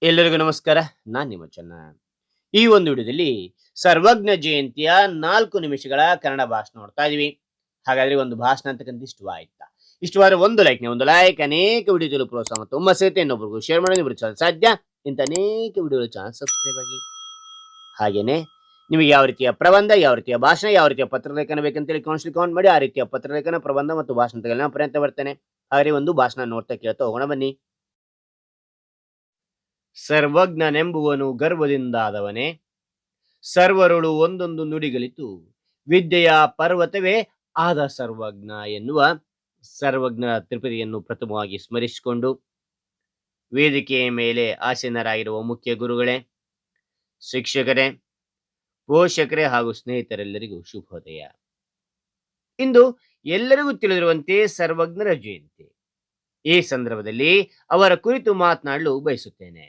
ಎಲ್ಲರಿಗೂ ನಮಸ್ಕಾರ. ನಾನ್ ನಿಮ್ಮ ಚೆನ್ನ. ಈ ಒಂದು ವಿಡಿಯೋದಲ್ಲಿ ಸರ್ವಜ್ಞ ಜಯಂತಿಯ 4 ನಿಮಿಷಗಳ ಕನ್ನಡ ಭಾಷಣ ನೋಡ್ತಾ ಇದೀವಿ. ಹಾಗಾದ್ರೆ ಒಂದು ಭಾಷಣ ಅಂತಕ್ಕಂಥ ಇಷ್ಟವಾಯ್ತಾ? ಇಷ್ಟವಾದ್ರೆ ಒಂದು ಲೈಕ್ ಅನೇಕ ವಿಡಿಯೋಗಳು ಪ್ರೋತ್ಸಾಹ ಮತ್ತು ಹುಮ್ಮಸ್ ಸಿಗುತ್ತೆ. ಇನ್ನೊಬ್ರಿಗೂ ಶೇರ್ ಮಾಡಿ ನೀವು ಚಾನಲ್ ಸಾಧ್ಯ. ಇಂಥ ಅನೇಕ ವಿಡಿಯೋಗಳು ಚಾನಲ್ ಸಬ್ಸ್ಕ್ರೈಬ್ ಆಗಿ. ಹಾಗೇನೆ ನಿಮಗೆ ಯಾವ ರೀತಿಯ ಪ್ರಬಂಧ, ಯಾವ ರೀತಿಯ ಭಾಷಣ, ಯಾವ ರೀತಿಯ ಪತ್ರಲೇಖನ ಬೇಕಂತೇಳಿ ಕಾಮೆಂಟ್ ಮಾಡಿ. ಆ ರೀತಿಯ ಪತ್ರಲೇಖನ, ಪ್ರಬಂಧ ಮತ್ತು ಭಾಷಣ ತೆಗೆಯಲು ಪ್ರಯತ್ನ ಬರ್ತೇನೆ. ಹಾಗೆ ಒಂದು ಭಾಷಣ ನೋಡ್ತಾ ಕೇಳ್ತಾ ಹೋಗೋಣ ಬನ್ನಿ. ಸರ್ವಜ್ಞನೆಂಬುವನು ಗರ್ವದಿಂದಾದವನೇ, ಸರ್ವರುಳು ಒಂದೊಂದು ನುಡಿಗಳಿತು, ವಿದ್ಯೆಯ ಪರ್ವತವೇ ಆದ ಸರ್ವಜ್ಞ ಎನ್ನುವ ಸರ್ವಜ್ಞರ ತ್ರಿಪದಿಯನ್ನು ಪ್ರಥಮವಾಗಿ ಸ್ಮರಿಸಿಕೊಂಡು, ವೇದಿಕೆಯ ಮೇಲೆ ಆಸೀನರಾಗಿರುವ ಮುಖ್ಯ ಗುರುಗಳೇ, ಶಿಕ್ಷಕರೇ, ಪೋಷಕರೇ ಹಾಗೂ ಸ್ನೇಹಿತರೆಲ್ಲರಿಗೂ ಶುಭೋದಯ. ಇಂದು ಎಲ್ಲರಿಗೂ ತಿಳಿದಿರುವಂತೆ ಸರ್ವಜ್ಞರ ಜಯಂತಿ. ಈ ಸಂದರ್ಭದಲ್ಲಿ ಅವರ ಕುರಿತು ಮಾತನಾಡಲು ಬಯಸುತ್ತೇನೆ.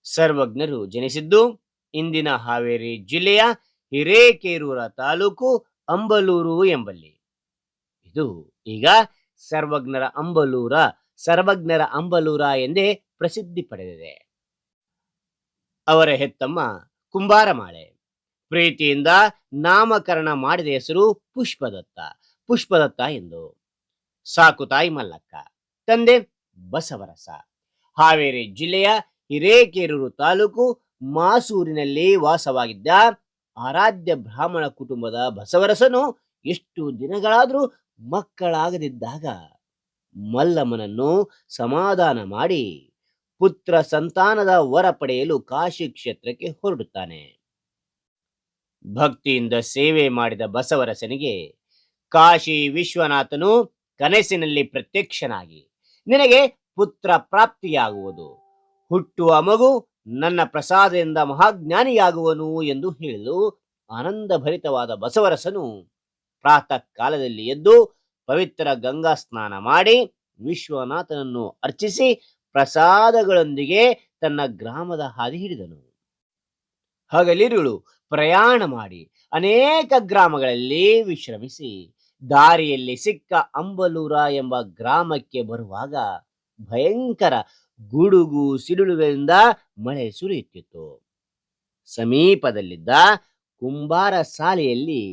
ಸರ್ವಜ್ಞರು ಜನಿಸಿದ್ದು ಇಂದಿನ ಹಾವೇರಿ ಜಿಲ್ಲೆಯ ಹಿರೇಕೇರೂರ ತಾಲೂಕು ಅಂಬಲೂರು ಎಂಬಲ್ಲಿ. ಇದು ಈಗ ಸರ್ವಜ್ಞರ ಅಂಬಲೂರ ಎಂದೇ ಪ್ರಸಿದ್ಧಿ ಪಡೆದಿದೆ. ಅವರ ಹೆತ್ತಮ್ಮ ಕುಂಬಾರಮಾಳೆ. ಪ್ರೀತಿಯಿಂದ ನಾಮಕರಣ ಮಾಡಿದ ಹೆಸರು ಪುಷ್ಪದತ್ತ ಎಂದು. ಸಾಕು ತಾಯಿ ಮಲ್ಲಕ್ಕ, ತಂದೆ ಬಸವರಸ. ಹಾವೇರಿ ಜಿಲ್ಲೆಯ ಹಿರೇಕೇರೂರು ತಾಲೂಕು ಮಾಸೂರಿನಲ್ಲಿ ವಾಸವಾಗಿದ್ದ ಆರಾಧ್ಯ ಬ್ರಾಹ್ಮಣ ಕುಟುಂಬದ ಬಸವರಸನು ಎಷ್ಟು ದಿನಗಳಾದರೂ ಮಕ್ಕಳಾಗದಿದ್ದಾಗ ಮಲ್ಲಮ್ಮನನ್ನು ಸಮಾಧಾನ ಮಾಡಿ ಪುತ್ರ ಸಂತಾನದ ವರ ಪಡೆಯಲು ಕಾಶಿ ಕ್ಷೇತ್ರಕ್ಕೆ ಹೊರಡುತ್ತಾನೆ. ಭಕ್ತಿಯಿಂದ ಸೇವೆ ಮಾಡಿದ ಬಸವರಸನಿಗೆ ಕಾಶಿ ವಿಶ್ವನಾಥನು ಕನಸಿನಲ್ಲಿ ಪ್ರತ್ಯಕ್ಷನಾಗಿ, ನಿನಗೆ ಪುತ್ರ ಪ್ರಾಪ್ತಿಯಾಗುವುದು, ಹುಟ್ಟುವ ಮಗು ನನ್ನ ಪ್ರಸಾದದಿಂದ ಮಹಾಜ್ಞಾನಿಯಾಗುವನು ಎಂದು ಹೇಳಲು ಆನಂದ ಭರಿತವಾದ ಬಸವರಸನು ಪ್ರಾತಃ ಕಾಲದಲ್ಲಿ ಎದ್ದು ಪವಿತ್ರ ಗಂಗಾ ಸ್ನಾನ ಮಾಡಿ ವಿಶ್ವನಾಥನನ್ನು ಅರ್ಚಿಸಿ ಪ್ರಸಾದಗಳೊಂದಿಗೆ ತನ್ನ ಗ್ರಾಮದ ಹಾದಿ ಹಿಡಿದನು. ಹಗಲಿರುಳು ಪ್ರಯಾಣ ಮಾಡಿ ಅನೇಕ ಗ್ರಾಮಗಳಲ್ಲಿ ವಿಶ್ರಮಿಸಿ ದಾರಿಯಲ್ಲಿ ಸಿಕ್ಕ ಅಂಬಲೂರ ಎಂಬ ಗ್ರಾಮಕ್ಕೆ ಬರುವಾಗ ಭಯಂಕರ ಗುಡುಗು ಸಿಡಿಲುಗಳಿಂದ ಮಳೆ ಸುರಿಯುತ್ತಿತ್ತು. ಸಮೀಪದಲ್ಲಿದ್ದ ಕುಂಬಾರ ಶಾಲೆಯಲ್ಲಿ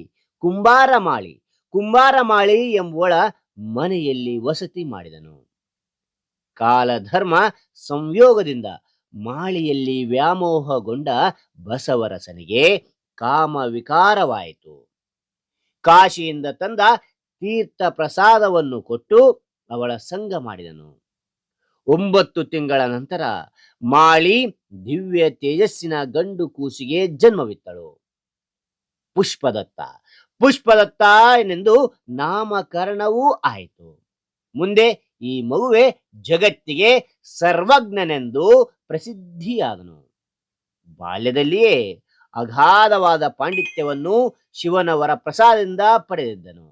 ಕುಂಬಾರಮಾಳಿ ಎಂಬುವಳ ಮನೆಯಲ್ಲಿ ವಸತಿ ಮಾಡಿದನು. ಕಾಲಧರ್ಮ ಸಂಯೋಗದಿಂದ ಮಾಳಿಯಲ್ಲಿ ವ್ಯಾಮೋಹಗೊಂಡ ಬಸವರಸನಿಗೆ ಕಾಮ ವಿಕಾರವಾಯಿತು. ಕಾಶಿಯಿಂದ ತಂದ ತೀರ್ಥ ಪ್ರಸಾದವನ್ನು ಕೊಟ್ಟು ಅವಳ ಸಂಗ ಮಾಡಿದನು. 9 ತಿಂಗಳ ನಂತರ ಮಾಳಿ ದಿವ್ಯ ತೇಜಸ್ಸಿನ ಗಂಡು ಕೂಸಿಗೆ ಜನ್ಮವಿತ್ತಳು. ಪುಷ್ಪದತ್ತ ಎನ್ನೆಂದು ನಾಮಕರಣವೂ ಆಯಿತು. ಮುಂದೆ ಈ ಮಗುವೆ ಜಗತ್ತಿಗೆ ಸರ್ವಜ್ಞನೆಂದು ಪ್ರಸಿದ್ಧಿಯಾದನು. ಬಾಲ್ಯದಲ್ಲಿಯೇ ಅಗಾಧವಾದ ಪಾಂಡಿತ್ಯವನ್ನು ಶಿವನ ವರ ಪ್ರಸಾದದಿಂದ ಪಡೆದಿದ್ದನು.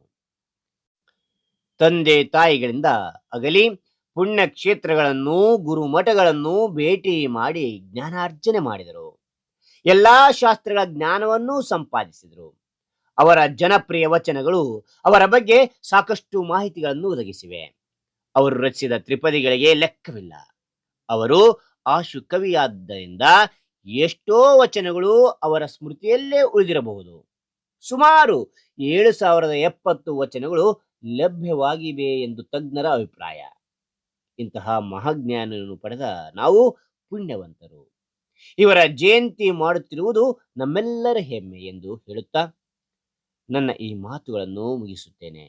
ತಂದೆ ತಾಯಿಗಳಿಂದ ಅಗಲಿ ಪುಣ್ಯ ಕ್ಷೇತ್ರಗಳನ್ನು, ಗುರುಮಠಗಳನ್ನು ಭೇಟಿ ಮಾಡಿ ಜ್ಞಾನಾರ್ಜನೆ ಮಾಡಿದರು. ಎಲ್ಲಾ ಶಾಸ್ತ್ರಗಳ ಜ್ಞಾನವನ್ನು ಸಂಪಾದಿಸಿದರು. ಅವರ ಜನಪ್ರಿಯ ವಚನಗಳು ಅವರ ಬಗ್ಗೆ ಸಾಕಷ್ಟು ಮಾಹಿತಿಗಳನ್ನು ಒದಗಿಸಿವೆ. ಅವರು ರಚಿಸಿದ ತ್ರಿಪದಿಗಳಿಗೆ ಲೆಕ್ಕವಿಲ್ಲ. ಅವರು ಆಶು ಕವಿಯಾದ್ದರಿಂದ ಎಷ್ಟೋ ವಚನಗಳು ಅವರ ಸ್ಮೃತಿಯಲ್ಲೇ ಉಳಿದಿರಬಹುದು. ಸುಮಾರು 7070 ವಚನಗಳು ಲಭ್ಯವಾಗಿವೆ ಎಂದು ತಜ್ಞರ ಅಭಿಪ್ರಾಯ. ಇಂತಹ ಮಹಾಜ್ಞಾನವನ್ನು ಪಡೆದ ನಾವು ಪುಣ್ಯವಂತರು. ಇವರ ಜಯಂತಿ ಮಾಡುತ್ತಿರುವುದು ನಮ್ಮೆಲ್ಲರ ಹೆಮ್ಮೆ ಎಂದು ಹೇಳುತ್ತಾ ನನ್ನ ಈ ಮಾತುಗಳನ್ನು ಮುಗಿಸುತ್ತೇನೆ.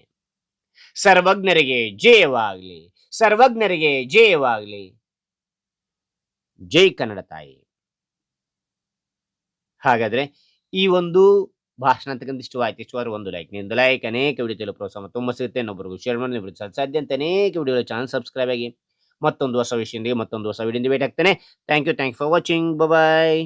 ಸರ್ವಜ್ಞರಿಗೆ ಜಯವಾಗಲಿ. ಜೈ ಕನ್ನಡ ತಾಯಿ. ಹಾಗಾದ್ರೆ ಈ ಒಂದು ಭಾಷಣ ಅಂತಕ್ಕಂಥ ಇಷ್ಟವಾದ್ರೆ ಒಂದು ಲೈಕ್ ಅನೇಕ ವಿಡಿಯೋ ಪ್ರೋತ್ಸಾಹ ತುಂಬ ಸಿಗುತ್ತೆ. ಇನ್ನೊಬ್ಬರಿಗೂ ಶೇರ್ ಮಾಡಿ ಸಾಧ್ಯ ಅಂತ ಅನೇಕ ವಿಡಿಯೋ ಚಾನಲ್ ಸಬ್ಸ್ಕ್ರೈಬ್ ಆಗಿ. ಮತ್ತೊಂದು ಹೊಸ ವಿಷಯದೊಂದಿಗೆ ಮತ್ತೊಂದು ಹೊಸ ವಿಡಿಯೋದಿಂದ ಭೇಟಿ ಆಗ್ತೇನೆ. Thank you for watching. Bye.